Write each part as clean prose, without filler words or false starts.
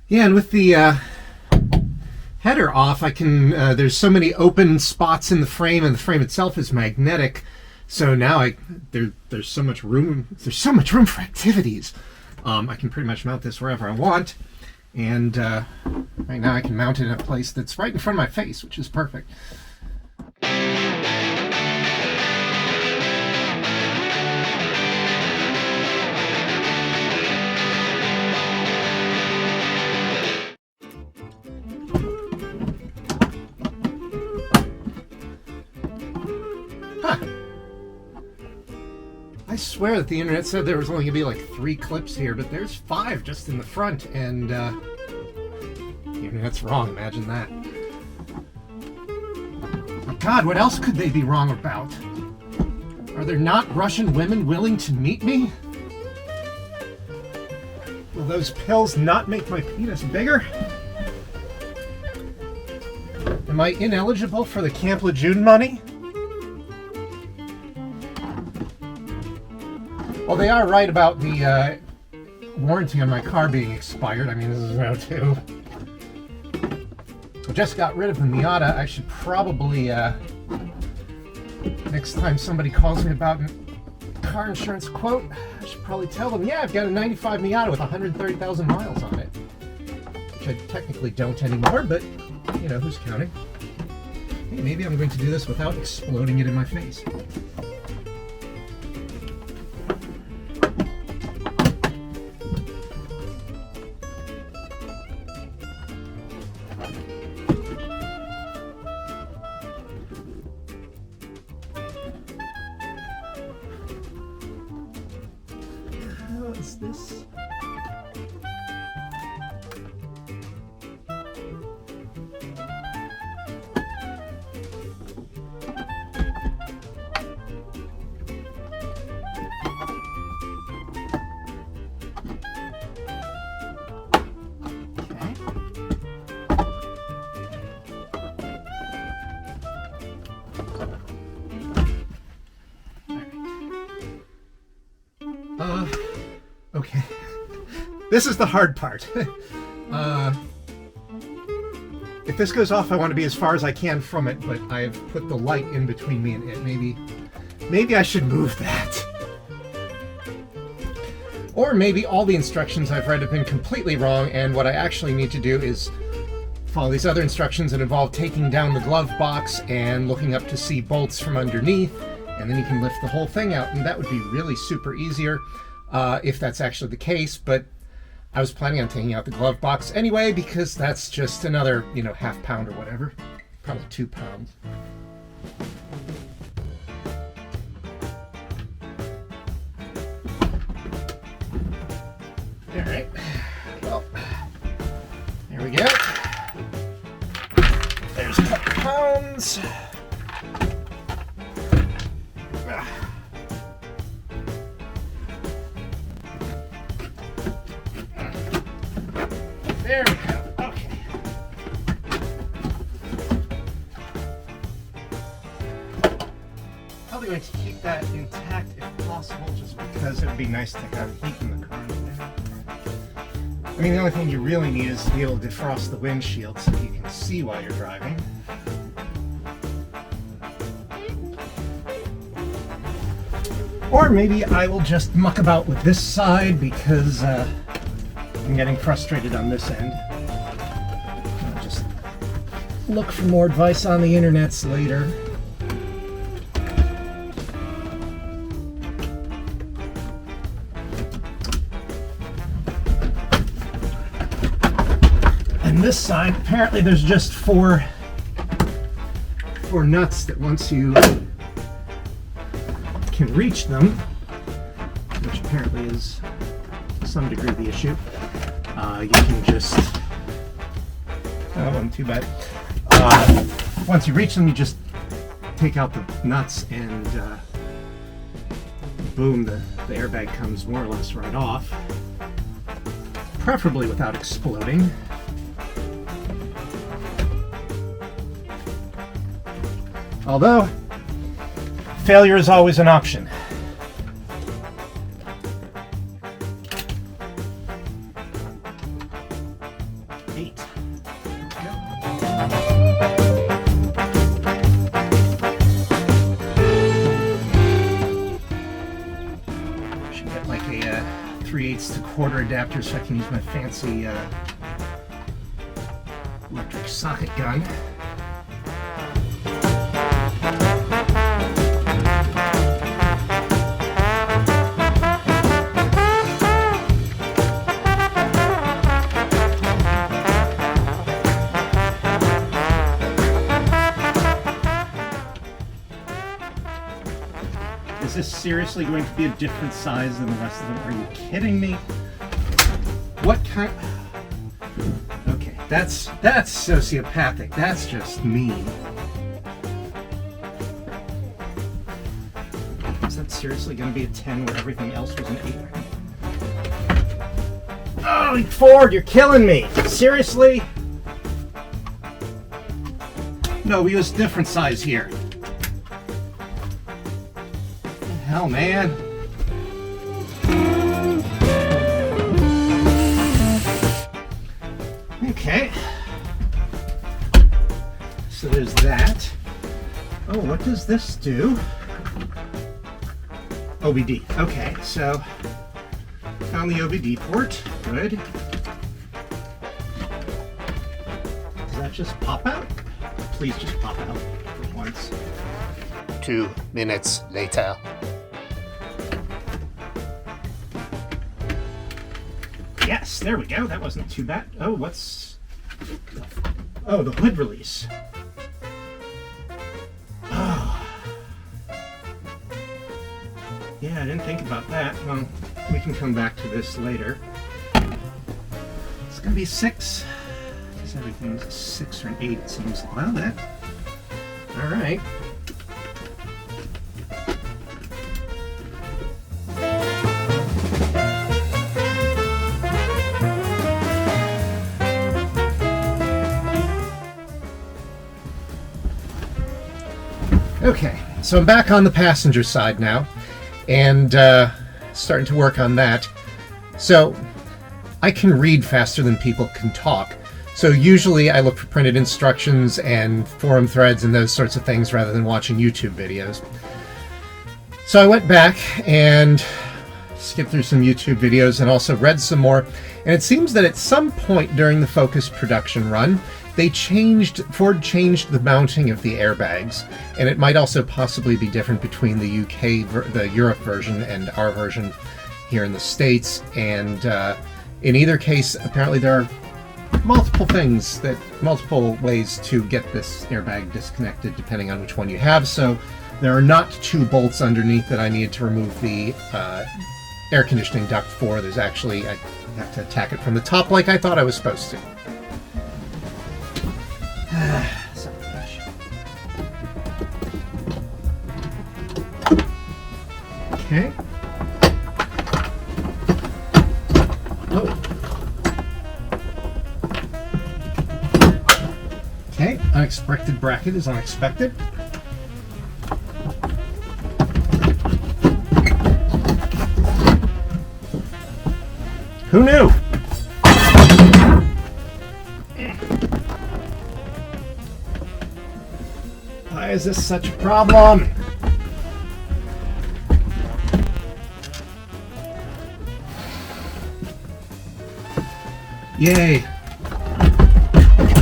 Yeah, and with the header off, I can. There's so many open spots in the frame, and the frame itself is magnetic. So now there's so much room. There's so much room for activities. I can pretty much mount this wherever I want, and right now I can mount it in a place that's right in front of my face, which is perfect. I swear that the internet said there was only going to be like 3 clips here, but there's 5 just in the front, and the internet's wrong. Imagine that. Oh God, what else could they be wrong about? Are there not Russian women willing to meet me? Will those pills not make my penis bigger? Am I ineligible for the Camp Lejeune money? Well, they are right about the warranty on my car being expired. I mean, this is no too. I just got rid of the Miata. I should probably, next time somebody calls me about a car insurance quote, I should probably tell them, yeah, I've got a 95 Miata with 130,000 miles on it. Which I technically don't anymore, but, you know, who's counting? Hey, maybe I'm going to do this without exploding it in my face. What's this? Okay. This is the hard part. If this goes off, I want to be as far as I can from it, but I've put the light in between me and it. Maybe I should move that. Or maybe all the instructions I've read have been completely wrong, and what I actually need to do is follow these other instructions that involve taking down the glove box and looking up to see bolts from underneath, and then you can lift the whole thing out, and that would be really super easier. If that's actually the case, but I was planning on taking out the glove box anyway because that's just another, you know, ½ pound or whatever. Probably 2 pounds. Alright. Well, there we go. There's a couple pounds. There we go. Okay. Probably going to keep that intact if possible, just because it would be nice to have heat in the car. I mean, the only thing you really need is to be able to defrost the windshield so you can see while you're driving. Or maybe I will just muck about with this side because I'm getting frustrated on this end. I'll just look for more advice on the internets later. And this side, apparently there's just four nuts that once you can reach them, which apparently is to some degree the issue, you can just, oh, wasn't too bad. Once you reach them, you just take out the nuts and boom, the airbag comes more or less right off, preferably without exploding. Although, failure is always an option. 8. Go. Should get like a 3/8 to quarter adapter so I can use my fancy electric socket gun. Is this seriously going to be a different size than the rest of them? Are you kidding me? What kind? Okay, that's sociopathic. That's just mean. Is that seriously going to be a 10 where everything else was an 8? Oh, Ford, you're killing me. Seriously? No, we use different size here. Hell, man. Okay. So there's that. Oh, what does this do? OBD. Okay, so found the OBD port. Good. Does that just pop out? Please just pop out for once. 2 minutes later. Yes, there we go. That wasn't too bad. Oh, what's... Oh, the hood release. Oh. Yeah, I didn't think about that. Well, we can come back to this later. It's gonna be 6. Because everything's a 6 or an 8, it seems. Well, that... Alright. Okay, so I'm back on the passenger side now, and starting to work on that. So I can read faster than people can talk. So usually I look for printed instructions and forum threads and those sorts of things rather than watching YouTube videos. So I went back and skipped through some YouTube videos and also read some more. And it seems that at some point during the Focus production run, Ford changed the mounting of the airbags, and it might also possibly be different between the the Europe version and our version here in the States. And in either case, apparently there are multiple ways to get this airbag disconnected depending on which one you have. So there are not 2 bolts underneath that I need to remove the air conditioning duct for. There's actually, I have to attack it from the top like I thought I was supposed to. Okay. Oh. Okay, unexpected bracket is unexpected. Who knew? Why is this such a problem? Yay.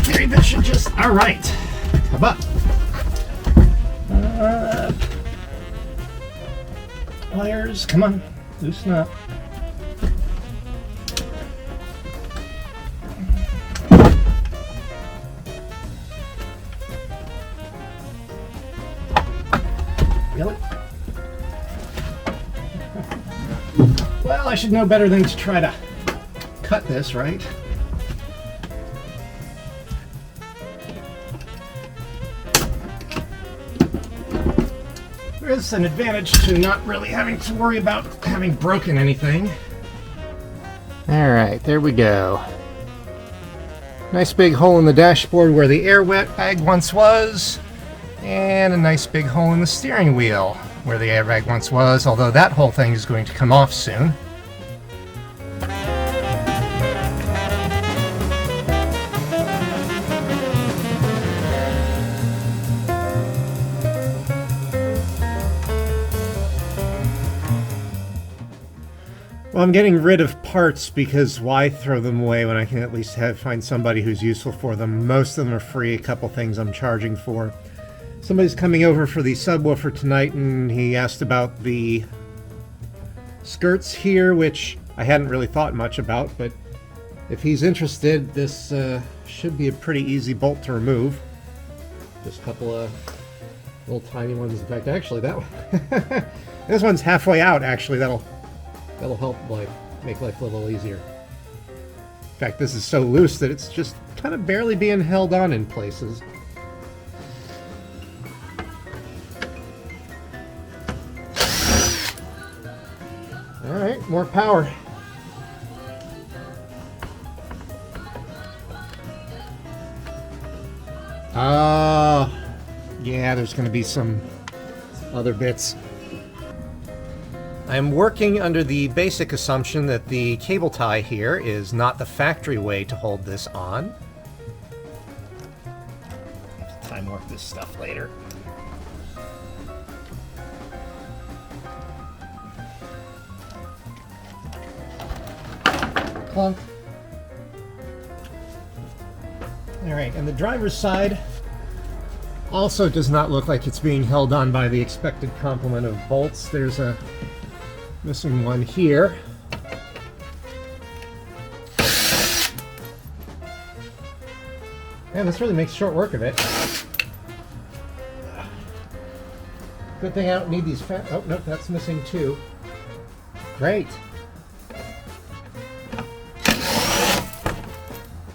Maybe this should just... Alright. Come on. Wires, come on. Loosen up. Really? Well, I should know better than to try to cut this, right? There is an advantage to not really having to worry about having broken anything. Alright, there we go. Nice big hole in the dashboard where the air bag once was. And a nice big hole in the steering wheel where the airbag once was, although that whole thing is going to come off soon. Well, I'm getting rid of parts because why throw them away when I can at least find somebody who's useful for them. Most of them are free, a couple things I'm charging for. Somebody's coming over for the subwoofer tonight, and he asked about the skirts here, which I hadn't really thought much about, but if he's interested, this should be a pretty easy bolt to remove. Just a couple of little tiny ones. In fact, actually, that one, this one's halfway out. Actually, that'll help make life a little easier. In fact, this is so loose that it's just kind of barely being held on in places. All right, more power. Yeah, there's going to be some other bits. I'm working under the basic assumption that the cable tie here is not the factory way to hold this on. I have to time work this stuff later. Clunk. Alright, and the driver's side also does not look like it's being held on by the expected complement of bolts. There's a missing one here. Man, this really makes short work of it. Good thing I don't need these oh, nope, that's missing too. Great.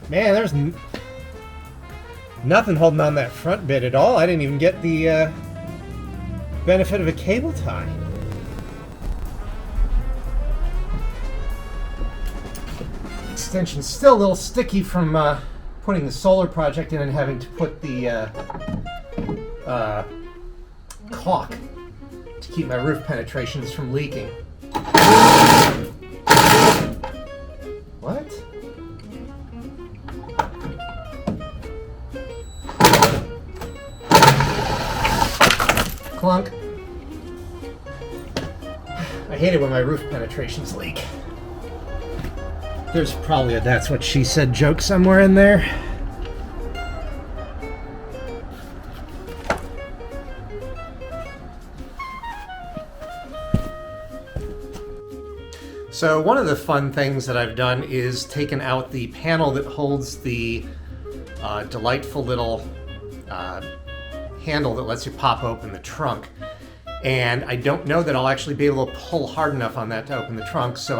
Man, there's nothing holding on that front bit at all. I didn't even get the benefit of a cable tie. Extension's still a little sticky from putting the solar project in and having to put the caulk to keep my roof penetrations from leaking. What? Clunk. I hate it when my roof penetrations leak. There's probably a "that's what she said" joke somewhere in there. So one of the fun things that I've done is taken out the panel that holds the delightful little handle that lets you pop open the trunk. And I don't know that I'll actually be able to pull hard enough on that to open the trunk, so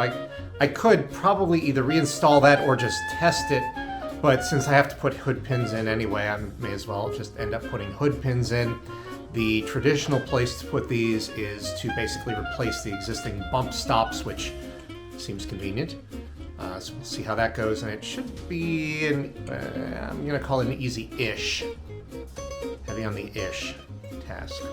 I could probably either reinstall that or just test it, but since I have to put hood pins in anyway, I may as well just end up putting hood pins in. The traditional place to put these is to basically replace the existing bump stops, which seems convenient. So we'll see how that goes, and it should be I'm going to call it an easy-ish. Heavy on the ish task.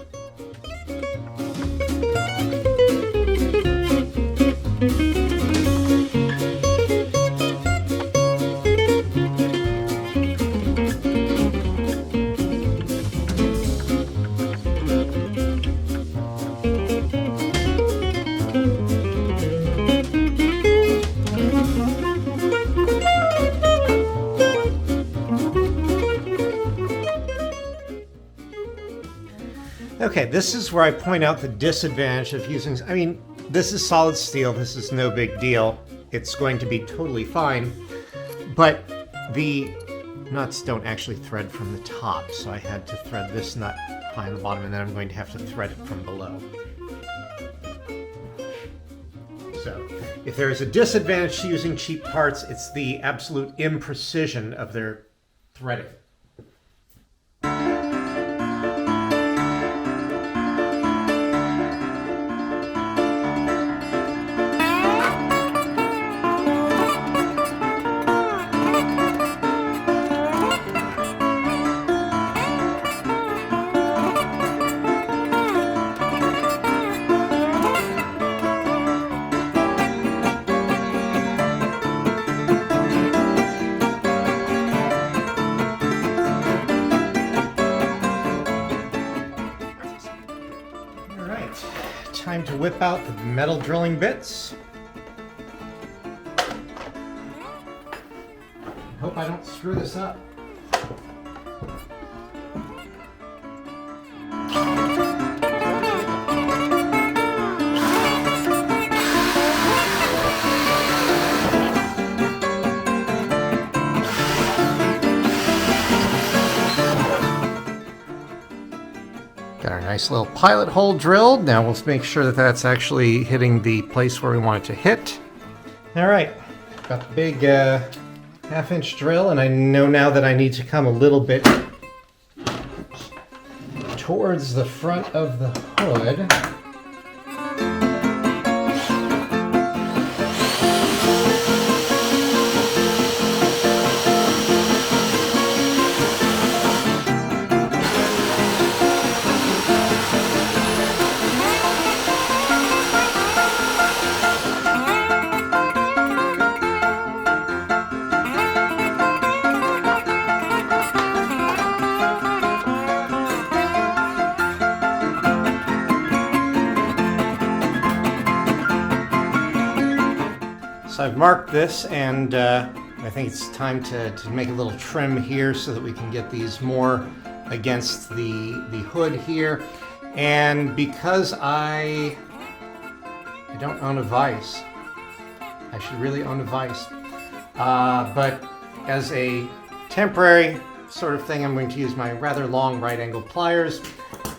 Okay, this is where I point out the disadvantage of using, I mean, this is solid steel, this is no big deal. It's going to be totally fine, but the nuts don't actually thread from the top, so I had to thread this nut high on the bottom, and then I'm going to have to thread it from below. So, if there is a disadvantage to using cheap parts, it's the absolute imprecision of their threading. Time to whip out the metal drilling bits. Hope I don't screw this up. Got our nice little pilot hole drilled. Now we'll make sure that that's actually hitting the place where we want it to hit. All right, got the big half-inch drill, and I know now that I need to come a little bit towards the front of the hood. So I've marked this, and I think it's time to make a little trim here so that we can get these more against the hood here. And because I don't own a vise, I should really own a vise. But as a temporary sort of thing, I'm going to use my rather long right angle pliers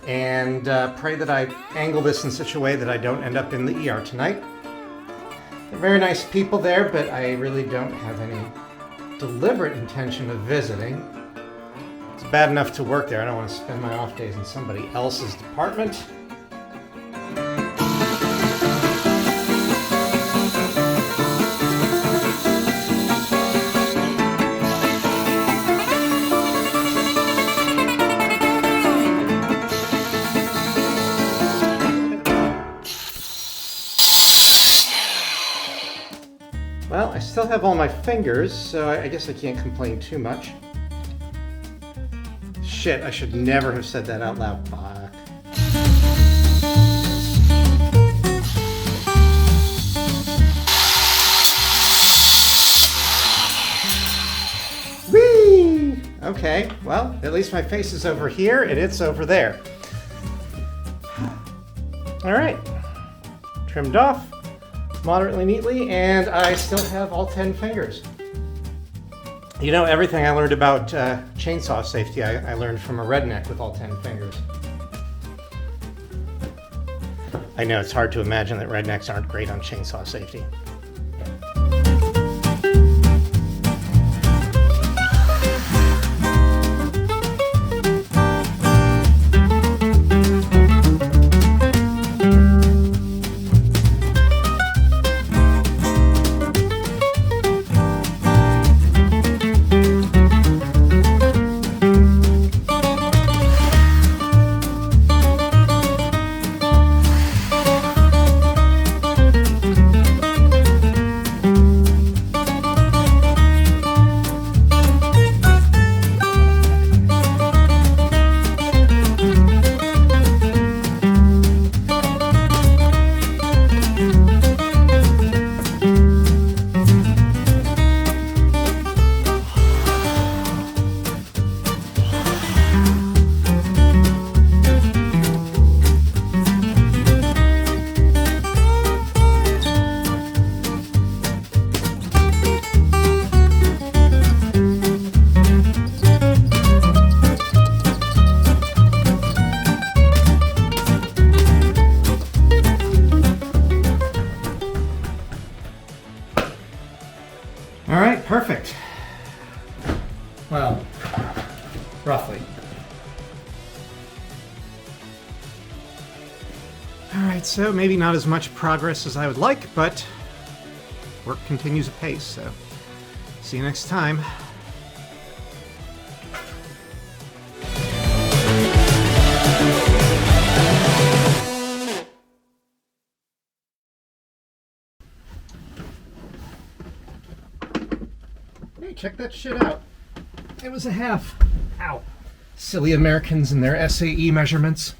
and pray that I angle this in such a way that I don't end up in the ER tonight. They're very nice people there, but I really don't have any deliberate intention of visiting. It's bad enough to work there. I don't want to spend my off days in somebody else's department. Well, I still have all my fingers, so I guess I can't complain too much. Shit, I should never have said that out loud. Fuck. Whee! Okay, well, at least my face is over here and it's over there. All right, trimmed off moderately neatly, and I still have all 10 fingers. You know, everything I learned about chainsaw safety, I learned from a redneck with all 10 fingers. I know it's hard to imagine that rednecks aren't great on chainsaw safety. All right, perfect. Well, roughly. All right, so maybe not as much progress as I would like, but work continues apace, so see you next time. Hey, check that shit out. It was a half. Ow. Silly Americans and their SAE measurements.